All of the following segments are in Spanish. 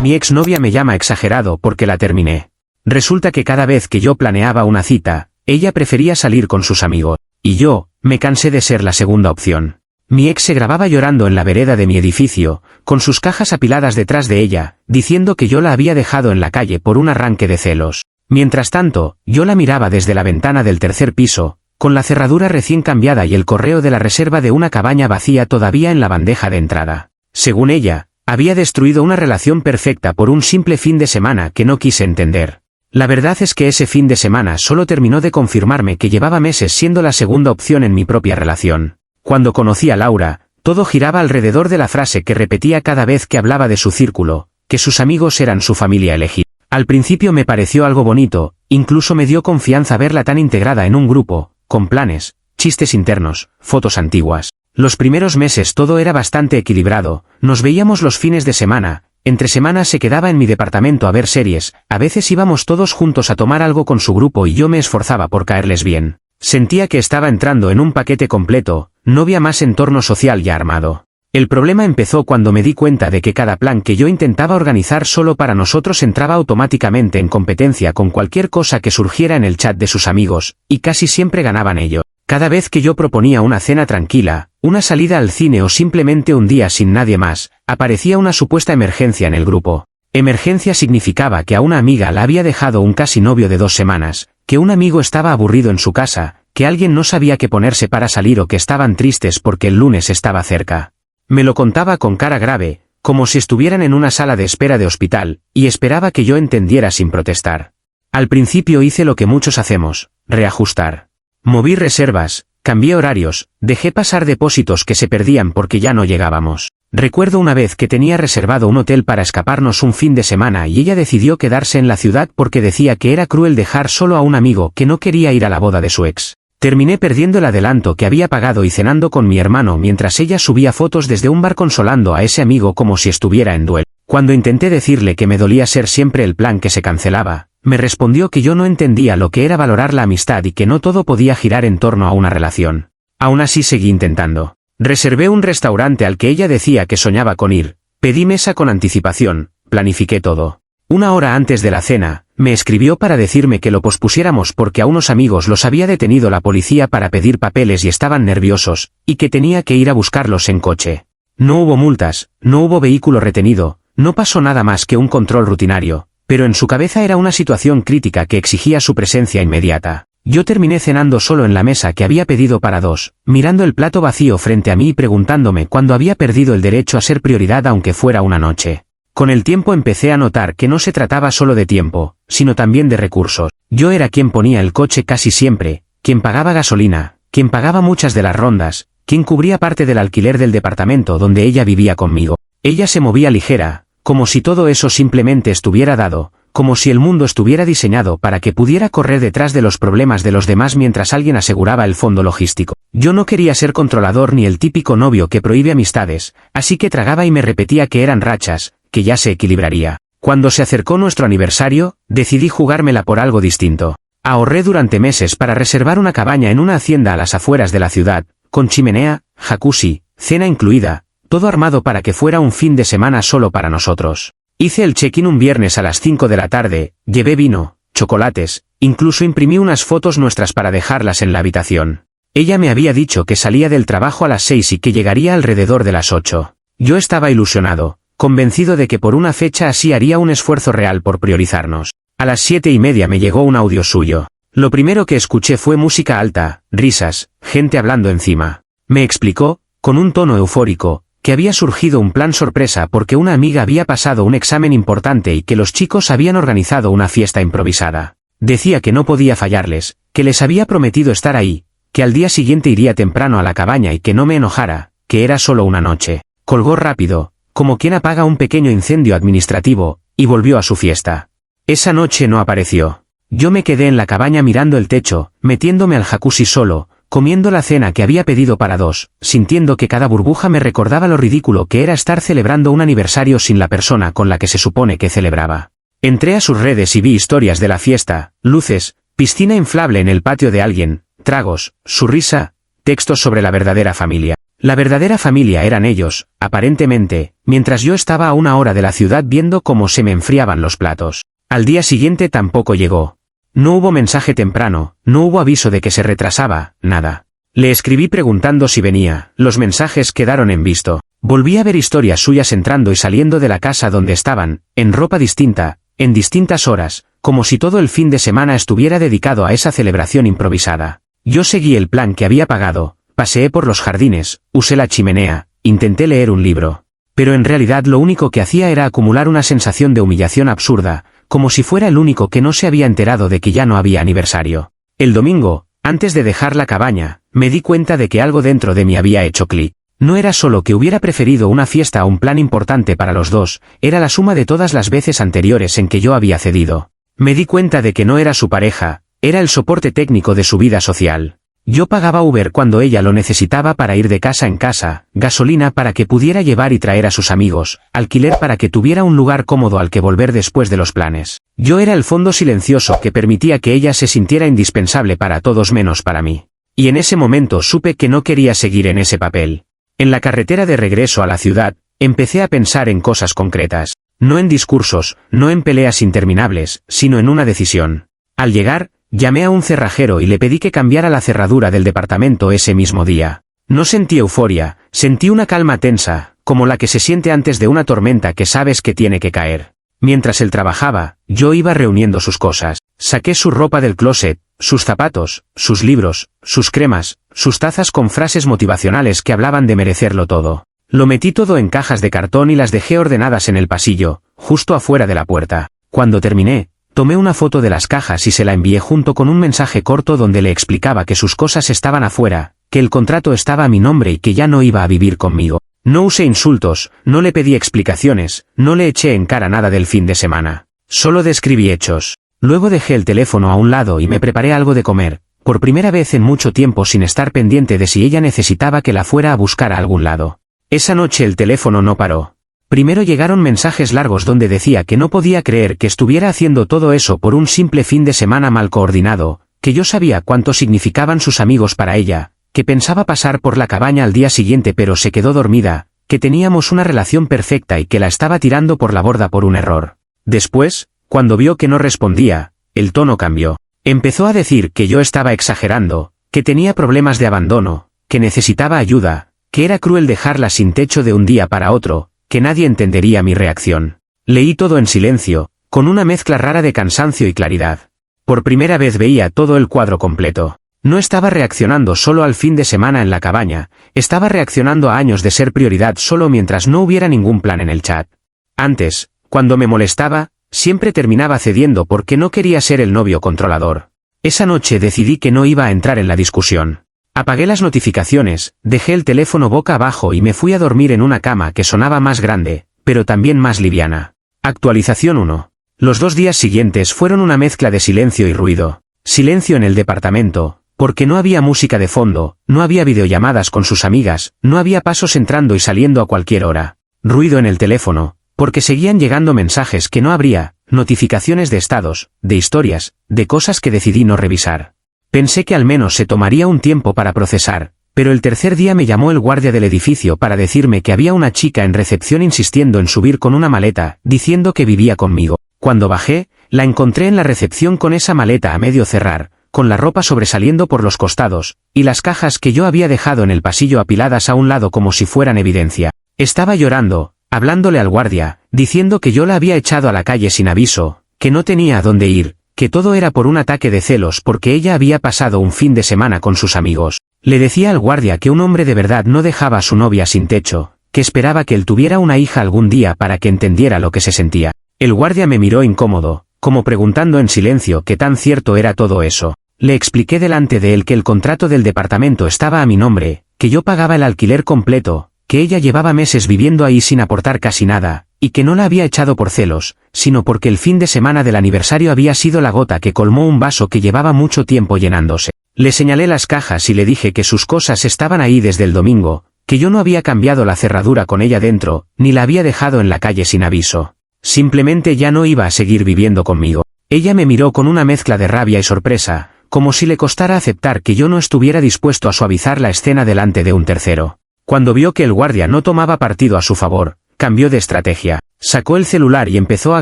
Mi exnovia me llama exagerado porque la terminé. Resulta que cada vez que yo planeaba una cita, ella prefería salir con sus amigos, y yo, me cansé de ser la segunda opción. Mi ex se grababa llorando en la vereda de mi edificio, con sus cajas apiladas detrás de ella, diciendo que yo la había dejado en la calle por un arranque de celos. Mientras tanto, yo la miraba desde la ventana del tercer piso, con la cerradura recién cambiada y el correo de la reserva de una cabaña vacía todavía en la bandeja de entrada. Según ella, había destruido una relación perfecta por un simple fin de semana que no quise entender. La verdad es que ese fin de semana solo terminó de confirmarme que llevaba meses siendo la segunda opción en mi propia relación. Cuando conocí a Laura, todo giraba alrededor de la frase que repetía cada vez que hablaba de su círculo, que sus amigos eran su familia elegida. Al principio me pareció algo bonito, incluso me dio confianza verla tan integrada en un grupo, con planes, chistes internos, fotos antiguas. Los primeros meses todo era bastante equilibrado, nos veíamos los fines de semana, entre semanas se quedaba en mi departamento a ver series, a veces íbamos todos juntos a tomar algo con su grupo y yo me esforzaba por caerles bien. Sentía que estaba entrando en un paquete completo, novia más entorno social ya armado. El problema empezó cuando me di cuenta de que cada plan que yo intentaba organizar solo para nosotros entraba automáticamente en competencia con cualquier cosa que surgiera en el chat de sus amigos, y casi siempre ganaban ellos. Cada vez que yo proponía una cena tranquila, una salida al cine o simplemente un día sin nadie más, aparecía una supuesta emergencia en el grupo. Emergencia significaba que a una amiga la había dejado un casi novio de 2 semanas, que un amigo estaba aburrido en su casa, que alguien no sabía qué ponerse para salir o que estaban tristes porque el lunes estaba cerca. Me lo contaba con cara grave, como si estuvieran en una sala de espera de hospital, y esperaba que yo entendiera sin protestar. Al principio hice lo que muchos hacemos, reajustar. Moví reservas, cambié horarios, dejé pasar depósitos que se perdían porque ya no llegábamos. Recuerdo una vez que tenía reservado un hotel para escaparnos un fin de semana y ella decidió quedarse en la ciudad porque decía que era cruel dejar solo a un amigo que no quería ir a la boda de su ex. Terminé perdiendo el adelanto que había pagado y cenando con mi hermano mientras ella subía fotos desde un bar consolando a ese amigo como si estuviera en duelo. Cuando intenté decirle que me dolía ser siempre el plan que se cancelaba, me respondió que yo no entendía lo que era valorar la amistad y que no todo podía girar en torno a una relación. Aún así seguí intentando. Reservé un restaurante al que ella decía que soñaba con ir, pedí mesa con anticipación, planifiqué todo. Una hora antes de la cena, me escribió para decirme que lo pospusiéramos porque a unos amigos los había detenido la policía para pedir papeles y estaban nerviosos, y que tenía que ir a buscarlos en coche. No hubo multas, no hubo vehículo retenido, no pasó nada más que un control rutinario, pero en su cabeza era una situación crítica que exigía su presencia inmediata. Yo terminé cenando solo en la mesa que había pedido para 2, mirando el plato vacío frente a mí y preguntándome cuándo había perdido el derecho a ser prioridad aunque fuera una noche. Con el tiempo empecé a notar que no se trataba solo de tiempo, sino también de recursos. Yo era quien ponía el coche casi siempre, quien pagaba gasolina, quien pagaba muchas de las rondas, quien cubría parte del alquiler del departamento donde ella vivía conmigo. Ella se movía ligera, como si todo eso simplemente estuviera dado, como si el mundo estuviera diseñado para que pudiera correr detrás de los problemas de los demás mientras alguien aseguraba el fondo logístico. Yo no quería ser controlador ni el típico novio que prohíbe amistades, así que tragaba y me repetía que eran rachas, que ya se equilibraría. Cuando se acercó nuestro aniversario, decidí jugármela por algo distinto. Ahorré durante meses para reservar una cabaña en una hacienda a las afueras de la ciudad, con chimenea, jacuzzi, cena incluida, todo armado para que fuera un fin de semana solo para nosotros. Hice el check-in un viernes a las 5 de la tarde, llevé vino, chocolates, incluso imprimí unas fotos nuestras para dejarlas en la habitación. Ella me había dicho que salía del trabajo a las 6 y que llegaría alrededor de las 8. Yo estaba ilusionado, convencido de que por una fecha así haría un esfuerzo real por priorizarnos. A las 7:30 me llegó un audio suyo. Lo primero que escuché fue música alta, risas, gente hablando encima. Me explicó, con un tono eufórico, que había surgido un plan sorpresa porque una amiga había pasado un examen importante y que los chicos habían organizado una fiesta improvisada. Decía que no podía fallarles, que les había prometido estar ahí, que al día siguiente iría temprano a la cabaña y que no me enojara, que era solo una noche. Colgó rápido, como quien apaga un pequeño incendio administrativo, y volvió a su fiesta. Esa noche no apareció. Yo me quedé en la cabaña mirando el techo, metiéndome al jacuzzi solo, comiendo la cena que había pedido para 2, sintiendo que cada burbuja me recordaba lo ridículo que era estar celebrando un aniversario sin la persona con la que se supone que celebraba. Entré a sus redes y vi historias de la fiesta, luces, piscina inflable en el patio de alguien, tragos, su risa, textos sobre la verdadera familia. La verdadera familia eran ellos, aparentemente, mientras yo estaba a 1 hora de la ciudad viendo cómo se me enfriaban los platos. Al día siguiente tampoco llegó. No hubo mensaje temprano, no hubo aviso de que se retrasaba, nada. Le escribí preguntando si venía, los mensajes quedaron en visto. Volví a ver historias suyas entrando y saliendo de la casa donde estaban, en ropa distinta, en distintas horas, como si todo el fin de semana estuviera dedicado a esa celebración improvisada. Yo seguí el plan que había pagado, paseé por los jardines, usé la chimenea, intenté leer un libro. Pero en realidad lo único que hacía era acumular una sensación de humillación absurda, como si fuera el único que no se había enterado de que ya no había aniversario. El domingo, antes de dejar la cabaña, me di cuenta de que algo dentro de mí había hecho clic. No era solo que hubiera preferido una fiesta a un plan importante para los dos, era la suma de todas las veces anteriores en que yo había cedido. Me di cuenta de que no era su pareja, era el soporte técnico de su vida social. Yo pagaba Uber cuando ella lo necesitaba para ir de casa en casa, gasolina para que pudiera llevar y traer a sus amigos, alquiler para que tuviera un lugar cómodo al que volver después de los planes. Yo era el fondo silencioso que permitía que ella se sintiera indispensable para todos menos para mí. Y en ese momento supe que no quería seguir en ese papel. En la carretera de regreso a la ciudad, empecé a pensar en cosas concretas. No en discursos, no en peleas interminables, sino en una decisión. Al llegar, llamé a un cerrajero y le pedí que cambiara la cerradura del departamento ese mismo día. No sentí euforia, sentí una calma tensa, como la que se siente antes de una tormenta que sabes que tiene que caer. Mientras él trabajaba, yo iba reuniendo sus cosas. Saqué su ropa del closet, sus zapatos, sus libros, sus cremas, sus tazas con frases motivacionales que hablaban de merecerlo todo. Lo metí todo en cajas de cartón y las dejé ordenadas en el pasillo, justo afuera de la puerta. Cuando terminé, tomé una foto de las cajas y se la envié junto con un mensaje corto donde le explicaba que sus cosas estaban afuera, que el contrato estaba a mi nombre y que ya no iba a vivir conmigo. No usé insultos, no le pedí explicaciones, no le eché en cara nada del fin de semana. Solo describí hechos. Luego dejé el teléfono a un lado y me preparé algo de comer, por primera vez en mucho tiempo sin estar pendiente de si ella necesitaba que la fuera a buscar a algún lado. Esa noche el teléfono no paró. Primero llegaron mensajes largos donde decía que no podía creer que estuviera haciendo todo eso por un simple fin de semana mal coordinado, que yo sabía cuánto significaban sus amigos para ella, que pensaba pasar por la cabaña al día siguiente pero se quedó dormida, que teníamos una relación perfecta y que la estaba tirando por la borda por un error. Después, cuando vio que no respondía, el tono cambió. Empezó a decir que yo estaba exagerando, que tenía problemas de abandono, que necesitaba ayuda, que era cruel dejarla sin techo de un día para otro, que nadie entendería mi reacción. Leí todo en silencio, con una mezcla rara de cansancio y claridad. Por primera vez veía todo el cuadro completo. No estaba reaccionando solo al fin de semana en la cabaña, estaba reaccionando a años de ser prioridad solo mientras no hubiera ningún plan en el chat. Antes, cuando me molestaba, siempre terminaba cediendo porque no quería ser el novio controlador. Esa noche decidí que no iba a entrar en la discusión. Apagué las notificaciones, dejé el teléfono boca abajo y me fui a dormir en una cama que sonaba más grande, pero también más liviana. Actualización 1. Los 2 días siguientes fueron una mezcla de silencio y ruido. Silencio en el departamento, porque no había música de fondo, no había videollamadas con sus amigas, no había pasos entrando y saliendo a cualquier hora. Ruido en el teléfono, porque seguían llegando mensajes que no abría, notificaciones de estados, de historias, de cosas que decidí no revisar. Pensé que al menos se tomaría un tiempo para procesar, pero el tercer día me llamó el guardia del edificio para decirme que había una chica en recepción insistiendo en subir con una maleta, diciendo que vivía conmigo. Cuando bajé, la encontré en la recepción con esa maleta a medio cerrar, con la ropa sobresaliendo por los costados, y las cajas que yo había dejado en el pasillo apiladas a un lado como si fueran evidencia. Estaba llorando, hablándole al guardia, diciendo que yo la había echado a la calle sin aviso, que no tenía a dónde ir, que todo era por un ataque de celos porque ella había pasado un fin de semana con sus amigos. Le decía al guardia que un hombre de verdad no dejaba a su novia sin techo, que esperaba que él tuviera una hija algún día para que entendiera lo que se sentía. El guardia me miró incómodo, como preguntando en silencio qué tan cierto era todo eso. Le expliqué delante de él que el contrato del departamento estaba a mi nombre, que yo pagaba el alquiler completo, que ella llevaba meses viviendo ahí sin aportar casi nada, y que no la había echado por celos, sino porque el fin de semana del aniversario había sido la gota que colmó un vaso que llevaba mucho tiempo llenándose. Le señalé las cajas y le dije que sus cosas estaban ahí desde el domingo, que yo no había cambiado la cerradura con ella dentro, ni la había dejado en la calle sin aviso. Simplemente ya no iba a seguir viviendo conmigo. Ella me miró con una mezcla de rabia y sorpresa, como si le costara aceptar que yo no estuviera dispuesto a suavizar la escena delante de un tercero. Cuando vio que el guardia no tomaba partido a su favor, cambió de estrategia. Sacó el celular y empezó a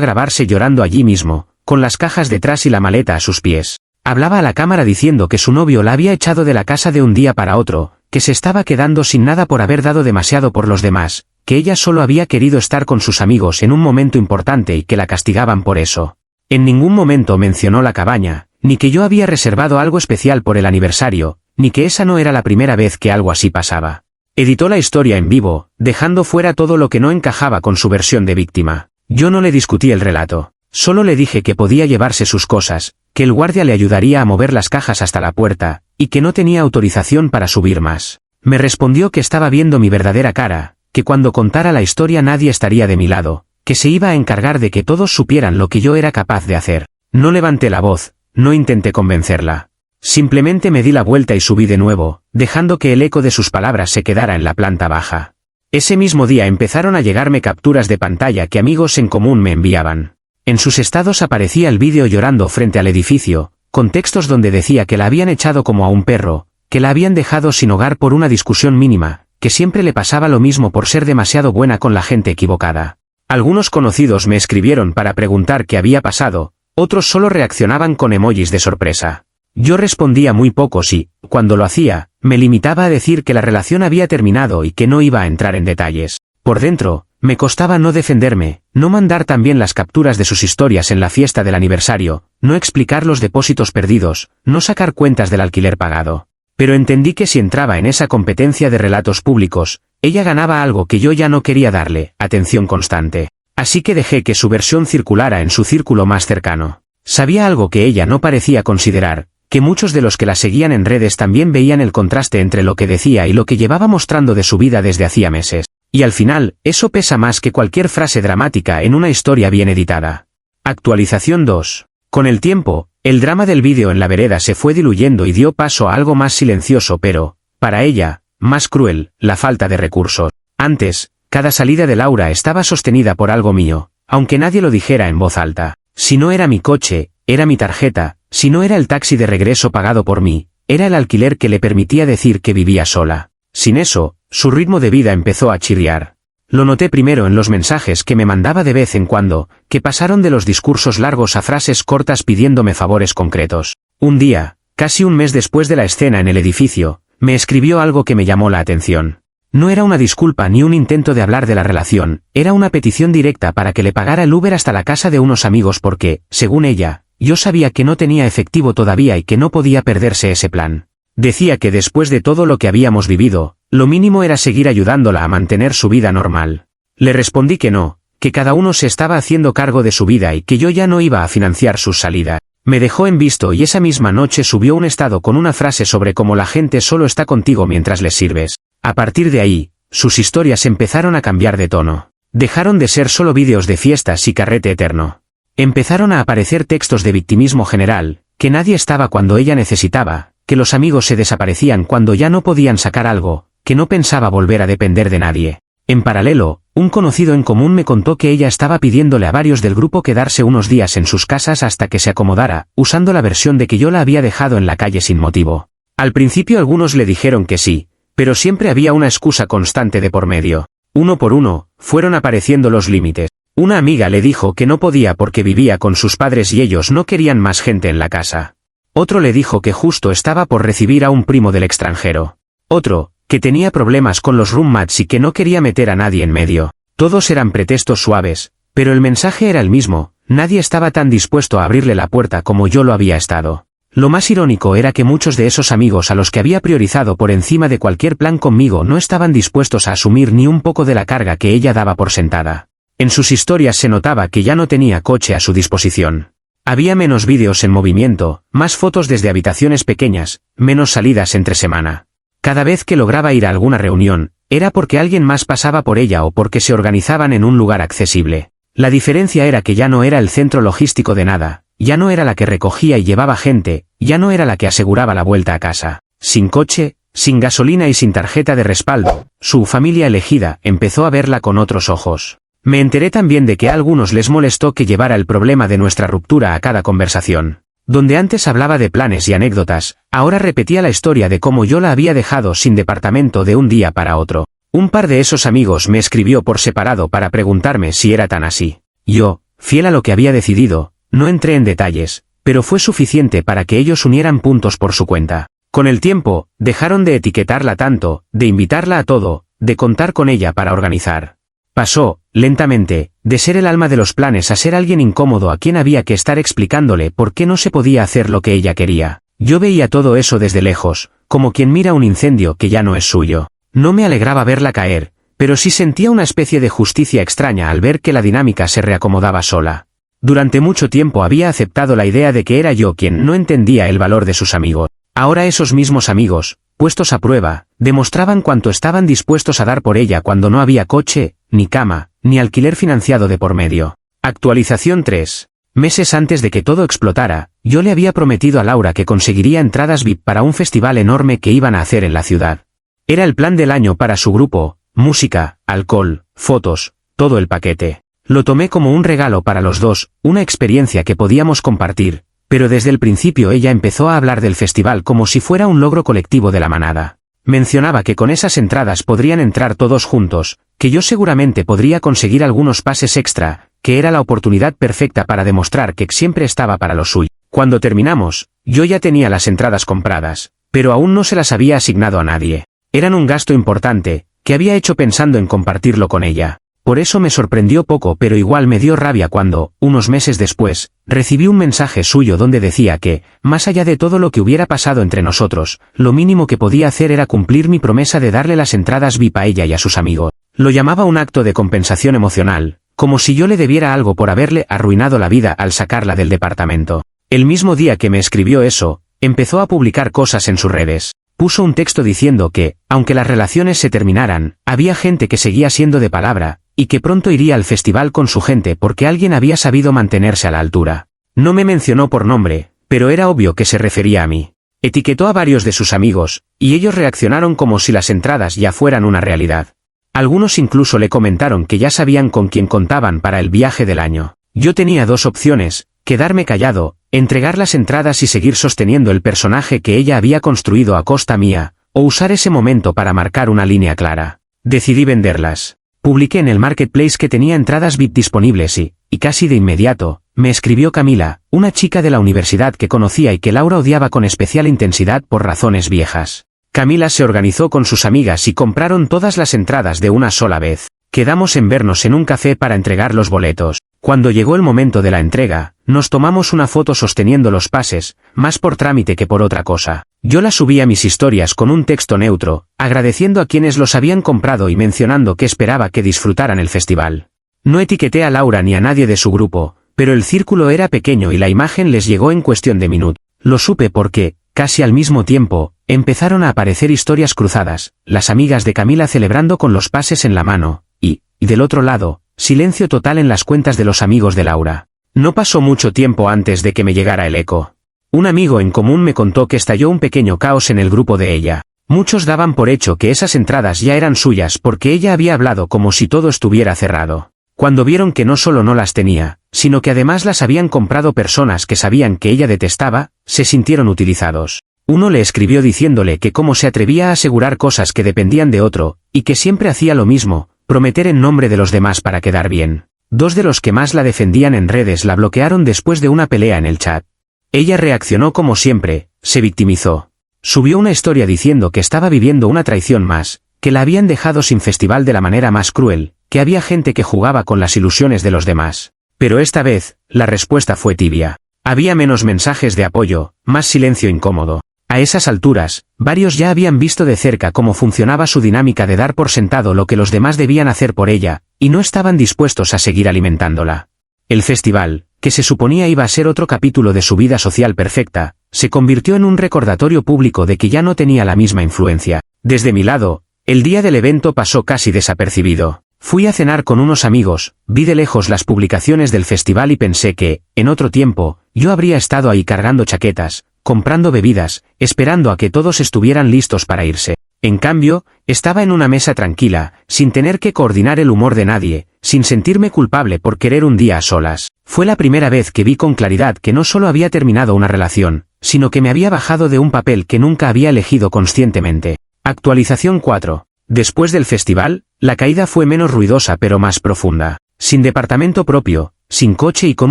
grabarse llorando allí mismo, con las cajas detrás y la maleta a sus pies. Hablaba a la cámara diciendo que su novio la había echado de la casa de un día para otro, que se estaba quedando sin nada por haber dado demasiado por los demás, que ella solo había querido estar con sus amigos en un momento importante y que la castigaban por eso. En ningún momento mencionó la cabaña, ni que yo había reservado algo especial por el aniversario, ni que esa no era la primera vez que algo así pasaba. Editó la historia en vivo, dejando fuera todo lo que no encajaba con su versión de víctima. Yo no le discutí el relato. Solo le dije que podía llevarse sus cosas, que el guardia le ayudaría a mover las cajas hasta la puerta, y que no tenía autorización para subir más. Me respondió que estaba viendo mi verdadera cara, que cuando contara la historia nadie estaría de mi lado, que se iba a encargar de que todos supieran lo que yo era capaz de hacer. No levanté la voz, no intenté convencerla. Simplemente me di la vuelta y subí de nuevo, dejando que el eco de sus palabras se quedara en la planta baja. Ese mismo día empezaron a llegarme capturas de pantalla que amigos en común me enviaban. En sus estados aparecía el vídeo llorando frente al edificio, con textos donde decía que la habían echado como a un perro, que la habían dejado sin hogar por una discusión mínima, que siempre le pasaba lo mismo por ser demasiado buena con la gente equivocada. Algunos conocidos me escribieron para preguntar qué había pasado, otros solo reaccionaban con emojis de sorpresa. Yo respondía muy pocos y, cuando lo hacía, me limitaba a decir que la relación había terminado y que no iba a entrar en detalles. Por dentro, me costaba no defenderme, no mandar también las capturas de sus historias en la fiesta del aniversario, no explicar los depósitos perdidos, no sacar cuentas del alquiler pagado. Pero entendí que si entraba en esa competencia de relatos públicos, ella ganaba algo que yo ya no quería darle, atención constante. Así que dejé que su versión circulara en su círculo más cercano. Sabía algo que ella no parecía considerar, que muchos de los que la seguían en redes también veían el contraste entre lo que decía y lo que llevaba mostrando de su vida desde hacía meses. Y al final, eso pesa más que cualquier frase dramática en una historia bien editada. Actualización 2. Con el tiempo, el drama del vídeo en la vereda se fue diluyendo y dio paso a algo más silencioso pero, para ella, más cruel, la falta de recursos. Antes, cada salida de Laura estaba sostenida por algo mío, aunque nadie lo dijera en voz alta. Si no era mi coche, era mi tarjeta, si no era el taxi de regreso pagado por mí, era el alquiler que le permitía decir que vivía sola. Sin eso, su ritmo de vida empezó a chirriar. Lo noté primero en los mensajes que me mandaba de vez en cuando, que pasaron de los discursos largos a frases cortas pidiéndome favores concretos. Un día, casi un mes después de la escena en el edificio, me escribió algo que me llamó la atención. No era una disculpa ni un intento de hablar de la relación, era una petición directa para que le pagara el Uber hasta la casa de unos amigos porque, según ella, yo sabía que no tenía efectivo todavía y que no podía perderse ese plan. Decía que después de todo lo que habíamos vivido, lo mínimo era seguir ayudándola a mantener su vida normal. Le respondí que no, que cada uno se estaba haciendo cargo de su vida y que yo ya no iba a financiar sus salidas. Me dejó en visto y esa misma noche subió un estado con una frase sobre cómo la gente solo está contigo mientras les sirves. A partir de ahí, sus historias empezaron a cambiar de tono. Dejaron de ser solo vídeos de fiestas y carrete eterno. Empezaron a aparecer textos de victimismo general, que nadie estaba cuando ella necesitaba, que los amigos se desaparecían cuando ya no podían sacar algo, que no pensaba volver a depender de nadie. En paralelo, un conocido en común me contó que ella estaba pidiéndole a varios del grupo quedarse unos días en sus casas hasta que se acomodara, usando la versión de que yo la había dejado en la calle sin motivo. Al principio algunos le dijeron que sí, pero siempre había una excusa constante de por medio. Uno por uno, fueron apareciendo los límites. Una amiga le dijo que no podía porque vivía con sus padres y ellos no querían más gente en la casa. Otro le dijo que justo estaba por recibir a un primo del extranjero. Otro, que tenía problemas con los roommates y que no quería meter a nadie en medio. Todos eran pretextos suaves, pero el mensaje era el mismo, nadie estaba tan dispuesto a abrirle la puerta como yo lo había estado. Lo más irónico era que muchos de esos amigos a los que había priorizado por encima de cualquier plan conmigo no estaban dispuestos a asumir ni un poco de la carga que ella daba por sentada. En sus historias se notaba que ya no tenía coche a su disposición. Había menos vídeos en movimiento, más fotos desde habitaciones pequeñas, menos salidas entre semana. Cada vez que lograba ir a alguna reunión, era porque alguien más pasaba por ella o porque se organizaban en un lugar accesible. La diferencia era que ya no era el centro logístico de nada, ya no era la que recogía y llevaba gente, ya no era la que aseguraba la vuelta a casa. Sin coche, sin gasolina y sin tarjeta de respaldo, su familia elegida empezó a verla con otros ojos. Me enteré también de que a algunos les molestó que llevara el problema de nuestra ruptura a cada conversación. Donde antes hablaba de planes y anécdotas, ahora repetía la historia de cómo yo la había dejado sin departamento de un día para otro. Un par de esos amigos me escribió por separado para preguntarme si era tan así. Yo, fiel a lo que había decidido, no entré en detalles, pero fue suficiente para que ellos unieran puntos por su cuenta. Con el tiempo, dejaron de etiquetarla tanto, de invitarla a todo, de contar con ella para organizar. Pasó, lentamente, de ser el alma de los planes a ser alguien incómodo a quien había que estar explicándole por qué no se podía hacer lo que ella quería. Yo veía todo eso desde lejos, como quien mira un incendio que ya no es suyo. No me alegraba verla caer, pero sí sentía una especie de justicia extraña al ver que la dinámica se reacomodaba sola. Durante mucho tiempo había aceptado la idea de que era yo quien no entendía el valor de sus amigos. Ahora esos mismos amigos, puestos a prueba, demostraban cuánto estaban dispuestos a dar por ella cuando no había coche, ni cama, ni alquiler financiado de por medio. Actualización 3. Meses antes de que todo explotara, yo le había prometido a Laura que conseguiría entradas VIP para un festival enorme que iban a hacer en la ciudad. Era el plan del año para su grupo, música, alcohol, fotos, todo el paquete. Lo tomé como un regalo para los dos, una experiencia que podíamos compartir, pero desde el principio ella empezó a hablar del festival como si fuera un logro colectivo de la manada. Mencionaba que con esas entradas podrían entrar todos juntos, que yo seguramente podría conseguir algunos pases extra, que era la oportunidad perfecta para demostrar que siempre estaba para lo suyo. Cuando terminamos, yo ya tenía las entradas compradas, pero aún no se las había asignado a nadie. Eran un gasto importante, que había hecho pensando en compartirlo con ella. Por eso me sorprendió poco, pero igual me dio rabia cuando, unos meses después, recibí un mensaje suyo donde decía que, más allá de todo lo que hubiera pasado entre nosotros, lo mínimo que podía hacer era cumplir mi promesa de darle las entradas VIP a ella y a sus amigos. Lo llamaba un acto de compensación emocional, como si yo le debiera algo por haberle arruinado la vida al sacarla del departamento. El mismo día que me escribió eso, empezó a publicar cosas en sus redes. Puso un texto diciendo que, aunque las relaciones se terminaran, había gente que seguía siendo de palabra, y que pronto iría al festival con su gente porque alguien había sabido mantenerse a la altura. No me mencionó por nombre, pero era obvio que se refería a mí. Etiquetó a varios de sus amigos, y ellos reaccionaron como si las entradas ya fueran una realidad. Algunos incluso le comentaron que ya sabían con quién contaban para el viaje del año. Yo tenía dos opciones: quedarme callado, entregar las entradas y seguir sosteniendo el personaje que ella había construido a costa mía, o usar ese momento para marcar una línea clara. Decidí venderlas. Publiqué en el marketplace que tenía entradas VIP disponibles y casi de inmediato, me escribió Camila, una chica de la universidad que conocía y que Laura odiaba con especial intensidad por razones viejas. Camila se organizó con sus amigas y compraron todas las entradas de una sola vez. Quedamos en vernos en un café para entregar los boletos. Cuando llegó el momento de la entrega, nos tomamos una foto sosteniendo los pases, más por trámite que por otra cosa. Yo la subí a mis historias con un texto neutro, agradeciendo a quienes los habían comprado y mencionando que esperaba que disfrutaran el festival. No etiqueté a Laura ni a nadie de su grupo, pero el círculo era pequeño y la imagen les llegó en cuestión de minutos. Lo supe porque, casi al mismo tiempo, empezaron a aparecer historias cruzadas, las amigas de Camila celebrando con los pases en la mano, y del otro lado, silencio total en las cuentas de los amigos de Laura. No pasó mucho tiempo antes de que me llegara el eco. Un amigo en común me contó que estalló un pequeño caos en el grupo de ella. Muchos daban por hecho que esas entradas ya eran suyas porque ella había hablado como si todo estuviera cerrado. Cuando vieron que no solo no las tenía, sino que además las habían comprado personas que sabían que ella detestaba, se sintieron utilizados. Uno le escribió diciéndole que cómo se atrevía a asegurar cosas que dependían de otro, y que siempre hacía lo mismo, prometer en nombre de los demás para quedar bien. Dos de los que más la defendían en redes la bloquearon después de una pelea en el chat. Ella reaccionó como siempre, se victimizó. Subió una historia diciendo que estaba viviendo una traición más, que la habían dejado sin festival de la manera más cruel, que había gente que jugaba con las ilusiones de los demás. Pero esta vez, la respuesta fue tibia. Había menos mensajes de apoyo, más silencio incómodo. A esas alturas, varios ya habían visto de cerca cómo funcionaba su dinámica de dar por sentado lo que los demás debían hacer por ella, y no estaban dispuestos a seguir alimentándola. El festival, que se suponía iba a ser otro capítulo de su vida social perfecta, se convirtió en un recordatorio público de que ya no tenía la misma influencia. Desde mi lado, el día del evento pasó casi desapercibido. Fui a cenar con unos amigos, vi de lejos las publicaciones del festival y pensé que, en otro tiempo, yo habría estado ahí cargando chaquetas, comprando bebidas, esperando a que todos estuvieran listos para irse. En cambio, estaba en una mesa tranquila, sin tener que coordinar el humor de nadie, sin sentirme culpable por querer un día a solas. Fue la primera vez que vi con claridad que no solo había terminado una relación, sino que me había bajado de un papel que nunca había elegido conscientemente. Actualización 4. Después del festival, la caída fue menos ruidosa pero más profunda. Sin departamento propio, sin coche y con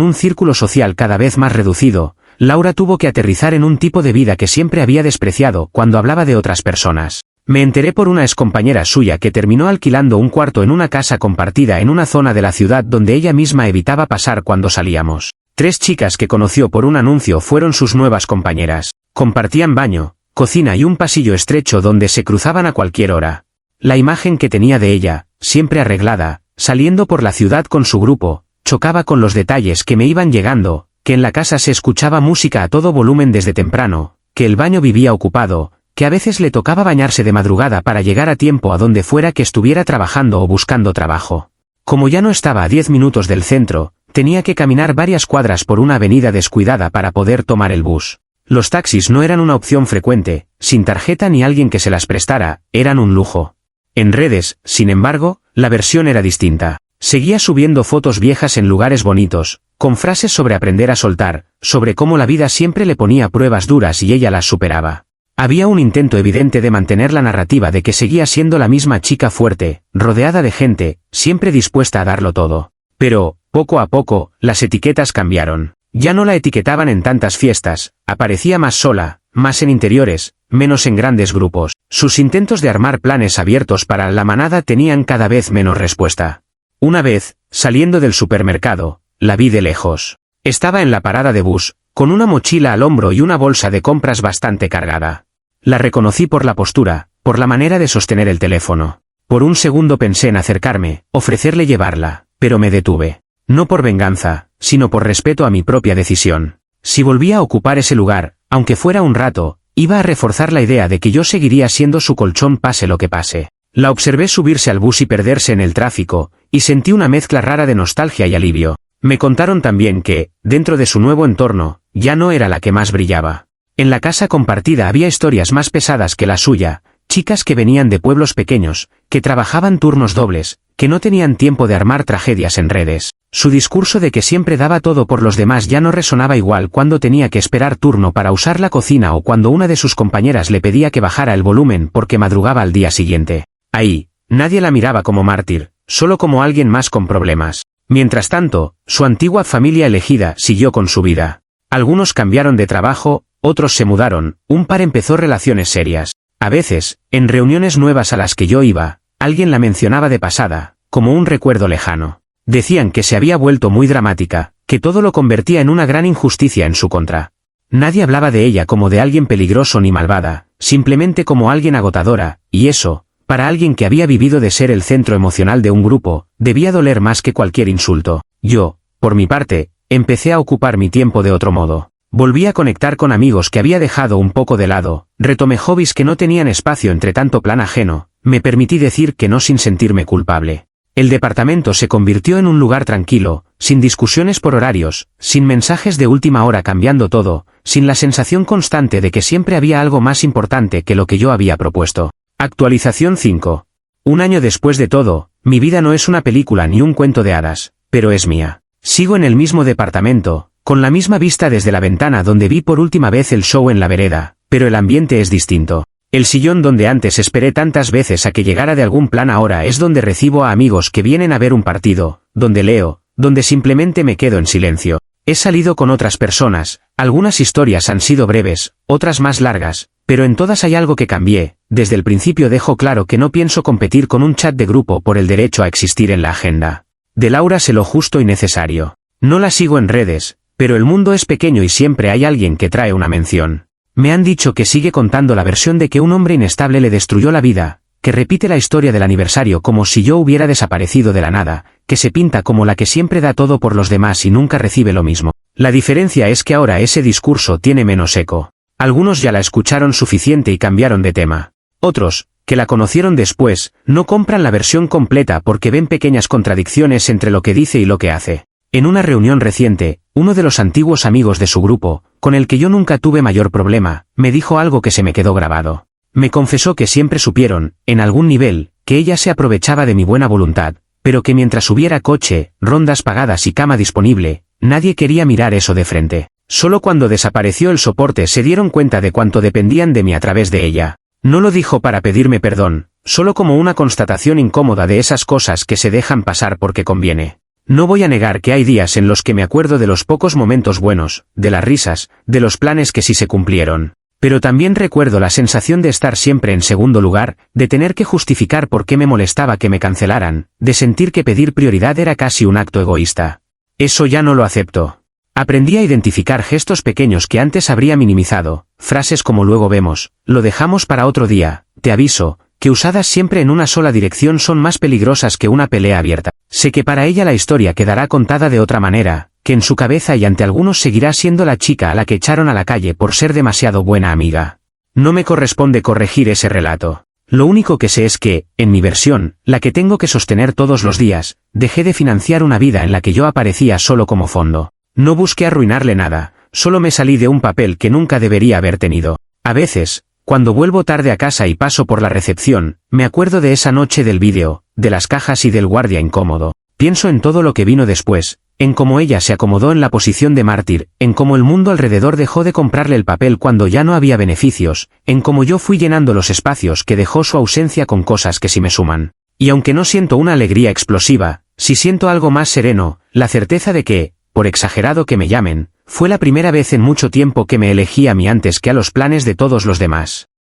un círculo social cada vez más reducido, Laura tuvo que aterrizar en un tipo de vida que siempre había despreciado cuando hablaba de otras personas. Me enteré por una excompañera suya que terminó alquilando un cuarto en una casa compartida en una zona de la ciudad donde ella misma evitaba pasar cuando salíamos. 3 chicas que conoció por un anuncio fueron sus nuevas compañeras. Compartían baño, cocina y un pasillo estrecho donde se cruzaban a cualquier hora. La imagen que tenía de ella, siempre arreglada, saliendo por la ciudad con su grupo, chocaba con los detalles que me iban llegando, que en la casa se escuchaba música a todo volumen desde temprano, que el baño vivía ocupado, que a veces le tocaba bañarse de madrugada para llegar a tiempo a donde fuera que estuviera trabajando o buscando trabajo. Como ya no estaba a 10 minutos del centro, tenía que caminar varias cuadras por una avenida descuidada para poder tomar el bus. Los taxis no eran una opción frecuente, sin tarjeta ni alguien que se las prestara, eran un lujo. En redes, sin embargo, la versión era distinta. Seguía subiendo fotos viejas en lugares bonitos, con frases sobre aprender a soltar, sobre cómo la vida siempre le ponía pruebas duras y ella las superaba. Había un intento evidente de mantener la narrativa de que seguía siendo la misma chica fuerte, rodeada de gente, siempre dispuesta a darlo todo. Pero, poco a poco, las etiquetas cambiaron. Ya no la etiquetaban en tantas fiestas, aparecía más sola, más en interiores, menos en grandes grupos. Sus intentos de armar planes abiertos para la manada tenían cada vez menos respuesta. Una vez, saliendo del supermercado, la vi de lejos. Estaba en la parada de bus, con una mochila al hombro y una bolsa de compras bastante cargada. La reconocí por la postura, por la manera de sostener el teléfono. Por un segundo pensé en acercarme, ofrecerle llevarla, pero me detuve. No por venganza, sino por respeto a mi propia decisión. Si volvía a ocupar ese lugar, aunque fuera un rato, iba a reforzar la idea de que yo seguiría siendo su colchón pase lo que pase. La observé subirse al bus y perderse en el tráfico, y sentí una mezcla rara de nostalgia y alivio. Me contaron también que, dentro de su nuevo entorno, ya no era la que más brillaba. En la casa compartida había historias más pesadas que la suya, chicas que venían de pueblos pequeños, que trabajaban turnos dobles, que no tenían tiempo de armar tragedias en redes. Su discurso de que siempre daba todo por los demás ya no resonaba igual cuando tenía que esperar turno para usar la cocina o cuando una de sus compañeras le pedía que bajara el volumen porque madrugaba al día siguiente. Ahí, nadie la miraba como mártir, solo como alguien más con problemas. Mientras tanto, su antigua familia elegida siguió con su vida. Algunos cambiaron de trabajo, otros se mudaron, un par empezó relaciones serias. A veces, en reuniones nuevas a las que yo iba, alguien la mencionaba de pasada, como un recuerdo lejano. Decían que se había vuelto muy dramática, que todo lo convertía en una gran injusticia en su contra. Nadie hablaba de ella como de alguien peligroso ni malvada, simplemente como alguien agotadora, y eso, para alguien que había vivido de ser el centro emocional de un grupo, debía doler más que cualquier insulto. Yo, por mi parte, empecé a ocupar mi tiempo de otro modo. Volví a conectar con amigos que había dejado un poco de lado, retomé hobbies que no tenían espacio entre tanto plan ajeno, me permití decir que no sin sentirme culpable. El departamento se convirtió en un lugar tranquilo, sin discusiones por horarios, sin mensajes de última hora cambiando todo, sin la sensación constante de que siempre había algo más importante que lo que yo había propuesto. Actualización 5. Un año después de todo, mi vida no es una película ni un cuento de hadas, pero es mía. Sigo en el mismo departamento, con la misma vista desde la ventana donde vi por última vez el show en la vereda, pero el ambiente es distinto. El sillón donde antes esperé tantas veces a que llegara de algún plan ahora es donde recibo a amigos que vienen a ver un partido, donde leo, donde simplemente me quedo en silencio. He salido con otras personas, algunas historias han sido breves, otras más largas, pero en todas hay algo que cambié. Desde el principio dejo claro que no pienso competir con un chat de grupo por el derecho a existir en la agenda. De Laura sé lo justo y necesario. No la sigo en redes, pero el mundo es pequeño y siempre hay alguien que trae una mención. Me han dicho que sigue contando la versión de que un hombre inestable le destruyó la vida, que repite la historia del aniversario como si yo hubiera desaparecido de la nada, que se pinta como la que siempre da todo por los demás y nunca recibe lo mismo. La diferencia es que ahora ese discurso tiene menos eco. Algunos ya la escucharon suficiente y cambiaron de tema. Otros, que la conocieron después, no compran la versión completa porque ven pequeñas contradicciones entre lo que dice y lo que hace. En una reunión reciente, uno de los antiguos amigos de su grupo, con el que yo nunca tuve mayor problema, me dijo algo que se me quedó grabado. Me confesó que siempre supieron, en algún nivel, que ella se aprovechaba de mi buena voluntad, pero que mientras hubiera coche, rondas pagadas y cama disponible, nadie quería mirar eso de frente. Solo cuando desapareció el soporte se dieron cuenta de cuánto dependían de mí a través de ella. No lo dijo para pedirme perdón, solo como una constatación incómoda de esas cosas que se dejan pasar porque conviene. No voy a negar que hay días en los que me acuerdo de los pocos momentos buenos, de las risas, de los planes que sí se cumplieron. Pero también recuerdo la sensación de estar siempre en segundo lugar, de tener que justificar por qué me molestaba que me cancelaran, de sentir que pedir prioridad era casi un acto egoísta. Eso ya no lo acepto. Aprendí a identificar gestos pequeños que antes habría minimizado, frases como luego vemos, lo dejamos para otro día, te aviso, que usadas siempre en una sola dirección son más peligrosas que una pelea abierta. Sé que para ella la historia quedará contada de otra manera, que en su cabeza y ante algunos seguirá siendo la chica a la que echaron a la calle por ser demasiado buena amiga. No me corresponde corregir ese relato. Lo único que sé es que, en mi versión, la que tengo que sostener todos los días, dejé de financiar una vida en la que yo aparecía solo como fondo. No busqué arruinarle nada, solo me salí de un papel que nunca debería haber tenido. A veces, cuando vuelvo tarde a casa y paso por la recepción, me acuerdo de esa noche del vídeo, de las cajas y del guardia incómodo. Pienso en todo lo que vino después, en cómo ella se acomodó en la posición de mártir, en cómo el mundo alrededor dejó de comprarle el papel cuando ya no había beneficios, en cómo yo fui llenando los espacios que dejó su ausencia con cosas que sí me suman. Y aunque no siento una alegría explosiva, sí siento algo más sereno, la certeza de que, por exagerado que me llamen, fue la primera vez en mucho tiempo que me elegí a mí antes que a los planes de todos los demás.